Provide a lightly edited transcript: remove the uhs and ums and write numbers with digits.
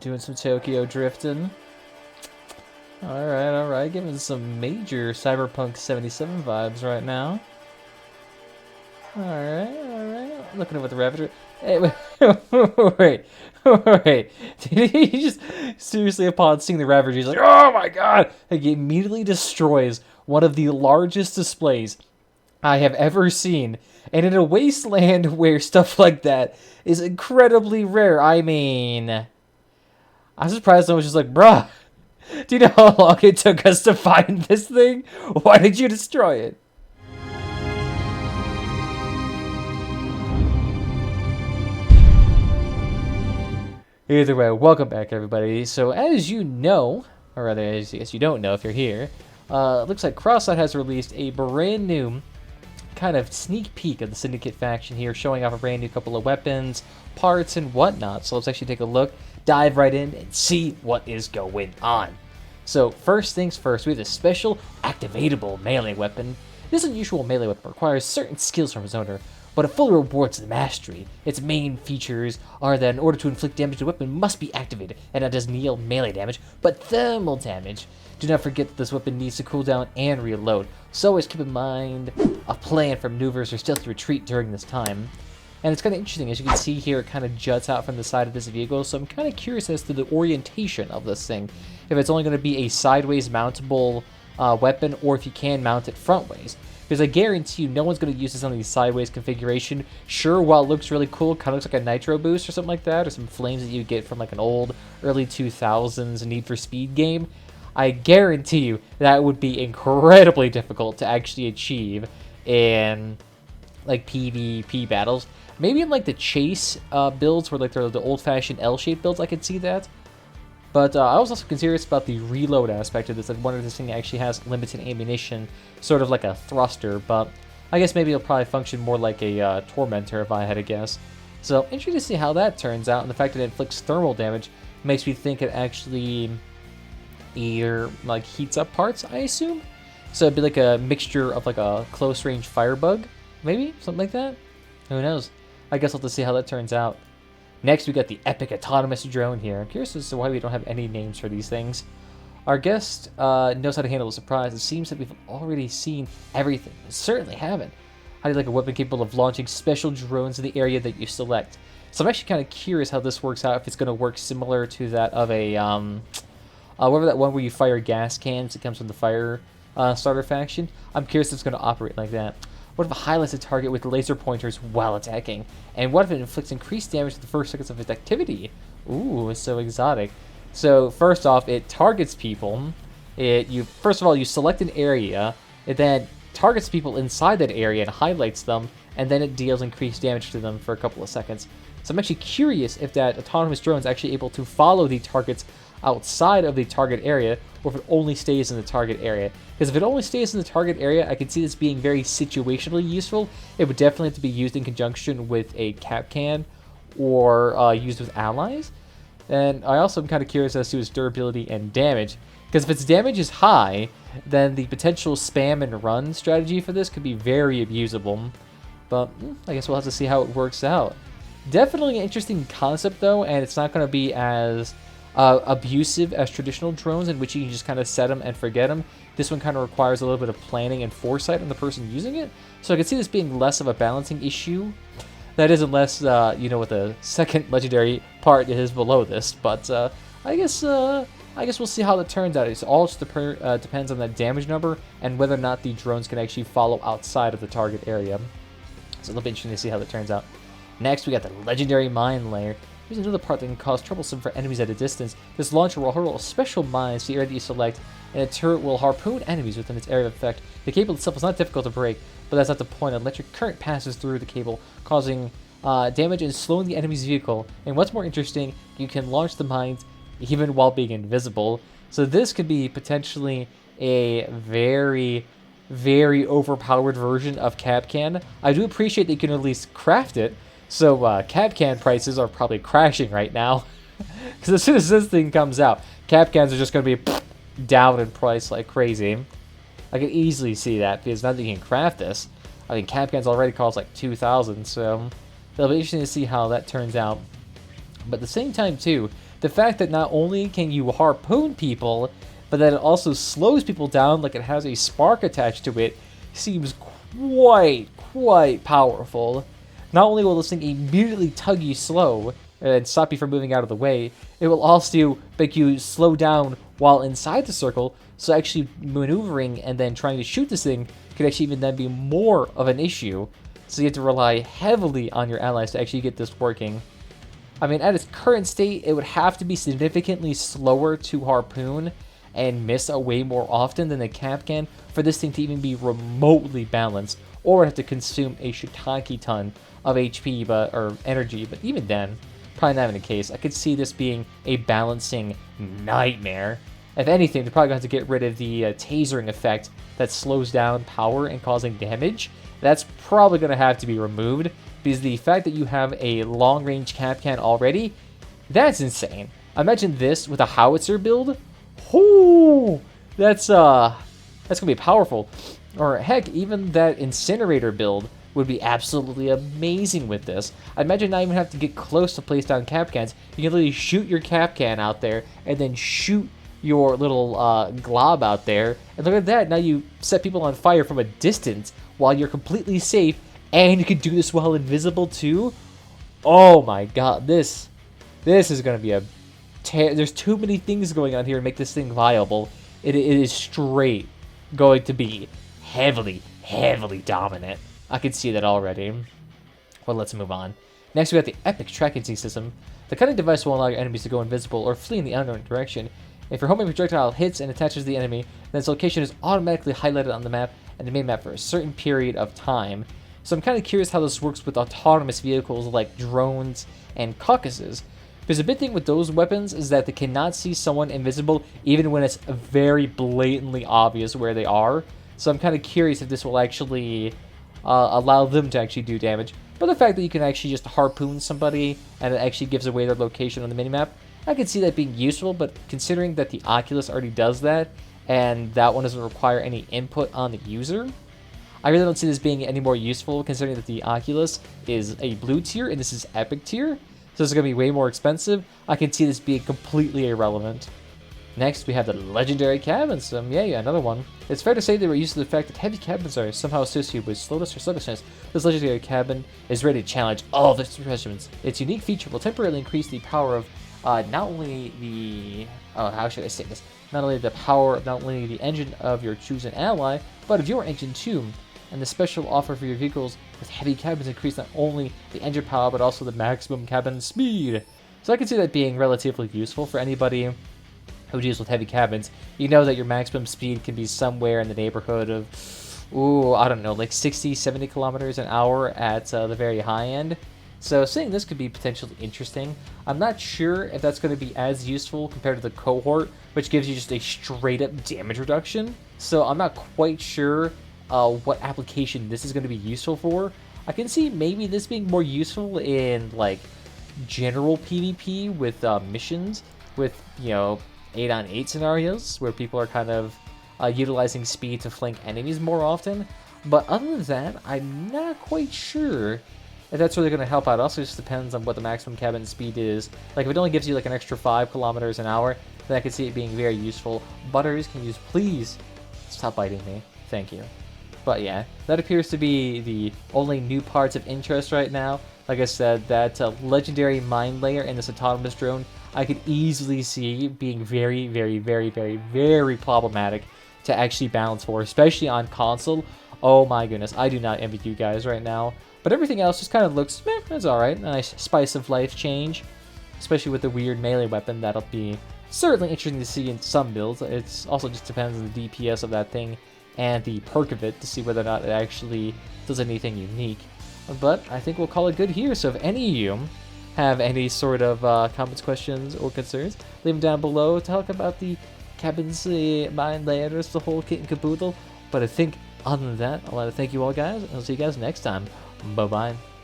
doing some Tokyo drifting. Alright, giving some major Cyberpunk 77 vibes right now. Alright. Looking over the Ravager. Hey, wait. Did he just seriously, upon seeing the Ravager, he's like, oh my god! Like, he immediately destroys one of the largest displays I have ever seen. And in a wasteland where stuff like that is incredibly rare, I mean, I'm surprised I was just like, bruh, do you know how long it took us to find this thing? Why did you destroy it? Either way, welcome back, everybody. So, as you know, or rather, as you don't know if you're here, it looks like Crossout has released a brand new kind of sneak peek of the Syndicate faction here, showing off a brand new couple of weapons, parts, and whatnot. So let's actually take a look, dive right in, and see what is going on. So first things first, we have a special activatable melee weapon. This unusual melee weapon requires certain skills from its owner, but it fully rewards the mastery. Its main features are that in order to inflict damage, the weapon must be activated, and not just deal melee damage, but thermal damage. Do not forget that this weapon needs to cool down and reload, so always keep in mind a plan for maneuvers or stealthy retreat during this time. And it's kind of interesting, as you can see here, it kind of juts out from the side of this vehicle, so I'm kind of curious as to the orientation of this thing. If it's only going to be a sideways mountable weapon, or if you can mount it frontways. Because I guarantee you, no one's going to use this on the sideways configuration. Sure, while it looks really cool, kind of looks like a nitro boost or something like that, or some flames that you get from like an old early 2000s Need for Speed game, I guarantee you that would be incredibly difficult to actually achieve in like PvP battles. Maybe in like the chase builds, where like they're the old-fashioned L-shaped builds, I could see that. But I was also curious about the reload aspect of this. I wonder if this thing actually has limited ammunition, sort of like a thruster, but I guess maybe it'll probably function more like a tormentor if I had to guess. So interesting to see how that turns out, and the fact that it inflicts thermal damage makes me think it actually either like heats up parts, I assume. So it'd be like a mixture of like a close range firebug, maybe something like that. Who knows? I guess I'll have to see how that turns out. Next, we got the epic autonomous drone here. I'm curious as to why we don't have any names for these things. Our guest knows how to handle a surprise. It seems that we've already seen everything. We certainly haven't. How do you like a weapon capable of launching special drones in the area that you select? So I'm actually kind of curious how this works out, if it's going to work similar to that of a, whatever that one where you fire gas cans, it comes from the fire starter faction. I'm curious if it's going to operate like that. What if it highlights a target with laser pointers while attacking? And what if it inflicts increased damage to the first seconds of its activity? Ooh, it's so exotic. So first off, it targets people. First of all, you select an area. It then targets people inside that area and highlights them, and then it deals increased damage to them for a couple of seconds. So I'm actually curious if that autonomous drone is actually able to follow the targets outside of the target area, or if it only stays in the target area. Because if it only stays in the target area, I can see this being very situationally useful. It would definitely have to be used in conjunction with a Kapkan, or used with allies. And I also am kind of curious as to its durability and damage. Because if its damage is high, then the potential spam and run strategy for this could be very abusable. But I guess we'll have to see how it works out. Definitely an interesting concept though, and it's not going to be as abusive as traditional drones, in which you can just kind of set them and forget them. This one kind of requires a little bit of planning and foresight on the person using it. So I can see this being less of a balancing issue. That is, unless, you know, what the second legendary part is below this. But I guess we'll see how that turns out. It all just depends on that damage number and whether or not the drones can actually follow outside of the target area. So it'll be interesting to see how that turns out. Next, we got the legendary mine layer. Here's another part that can cause troublesome for enemies at a distance. This launcher will hurl special mines to the area that you select, and a turret will harpoon enemies within its area of effect. The cable itself is not difficult to break, but that's not the point. An electric current passes through the cable, causing damage and slowing the enemy's vehicle. And what's more interesting, you can launch the mines even while being invisible. So this could be potentially a very, very overpowered version of Kapkan. I do appreciate that you can at least craft it. So Kapkan prices are probably crashing right now. Because as soon as this thing comes out, Kapkans are just going to be down in price like crazy. I can easily see that, because now that you can craft this, I mean, Kapkans already cost like 2,000, so it'll be interesting to see how that turns out. But at the same time, too, the fact that not only can you harpoon people, but that it also slows people down like it has a spark attached to it seems quite powerful. Not only will this thing immediately tug you slow and stop you from moving out of the way, it will also make you slow down while inside the circle, so actually maneuvering and then trying to shoot this thing could actually even then be more of an issue. So you have to rely heavily on your allies to actually get this working. I mean, at its current state, it would have to be significantly slower to harpoon and miss way more often than the Kapkan for this thing to even be remotely balanced, or have to consume a shiitake ton of HP or energy. But even then, probably not even the case. I could see this being a balancing nightmare. If anything, they're probably going to have to get rid of the tasering effect that slows down power and causing damage. That's probably going to have to be removed, because the fact that you have a long-range Kapkan already, that's insane. Imagine this with a howitzer build. Ooh, that's gonna be powerful. Or heck, even that incinerator build would be absolutely amazing with this. I imagine not even have to get close to place down Kapkans. You can literally shoot your Kapkan out there and then shoot your little glob out there. And look at that, now you set people on fire from a distance while you're completely safe, and you can do this while invisible too. Oh my god, this is gonna be there's too many things going on here to make this thing viable. It is straight going to be heavily dominant. I can see that already. Well, let's move on. Next, we got the Epic Tracking System. The cutting device will allow your enemies to go invisible or flee in the unknown direction. If your homing projectile hits and attaches to the enemy, then its location is automatically highlighted on the map and the main map for a certain period of time. So I'm kind of curious how this works with autonomous vehicles like drones and Caucasus. Because the big thing with those weapons is that they cannot see someone invisible even when it's very blatantly obvious where they are. So I'm kind of curious if this will actually allow them to actually do damage. But the fact that you can actually just harpoon somebody and it actually gives away their location on the minimap, I can see that being useful. But considering that the Oculus already does that, and that one doesn't require any input on the user, I really don't see this being any more useful, considering that the Oculus is a blue tier and this is Epic tier. So it's going to be way more expensive. I can see this being completely irrelevant. Next, we have the Legendary Cabins. Yeah, another one. It's fair to say they were used to the fact that heavy cabins are somehow associated with slowness or sluggishness. This Legendary Cabin is ready to challenge all of its regiments. Its unique feature will temporarily increase the power of not only the... Oh, how should I say this? Not only the power of not only the engine of your chosen ally, but of your engine too. And the special offer for your vehicles with heavy cabins increase not only the engine power, but also the maximum cabin speed. So I can see that being relatively useful for anybody who deals with heavy cabins. You know that your maximum speed can be somewhere in the neighborhood of, I don't know, like 60, 70 kilometers an hour at the very high end. So seeing this could be potentially interesting. I'm not sure if that's going to be as useful compared to the Cohort, which gives you just a straight up damage reduction. So I'm not quite sure what application this is going to be useful for. I can see maybe this being more useful in like general PvP with missions with, 8-on-8 scenarios where people are kind of utilizing speed to flank enemies more often. But other than that, I'm not quite sure if that's really going to help out. It also just depends on what the maximum cabin speed is. Like if it only gives you like an extra 5 kilometers an hour, then I could see it being very useful. Butters, can you please stop biting me? Thank you. But yeah, that appears to be the only new parts of interest right now. Like I said, that legendary mine layer and this autonomous drone, I could easily see being very problematic to actually balance for, especially on console. Oh my goodness, I do not envy you guys right now. But everything else just kind of looks, it's alright. Nice spice of life change, especially with the weird melee weapon. That'll be certainly interesting to see in some builds. It also just depends on the DPS of that thing and the perk of it to see whether or not it actually does anything unique. But I think we'll call it good here. So if any of you have any sort of comments, questions, or concerns, leave them down below. Talk about the cabins, mine layers, the whole kit and caboodle. But I think other than that, I want to thank you all guys, and I'll see you guys next time. Bye-bye.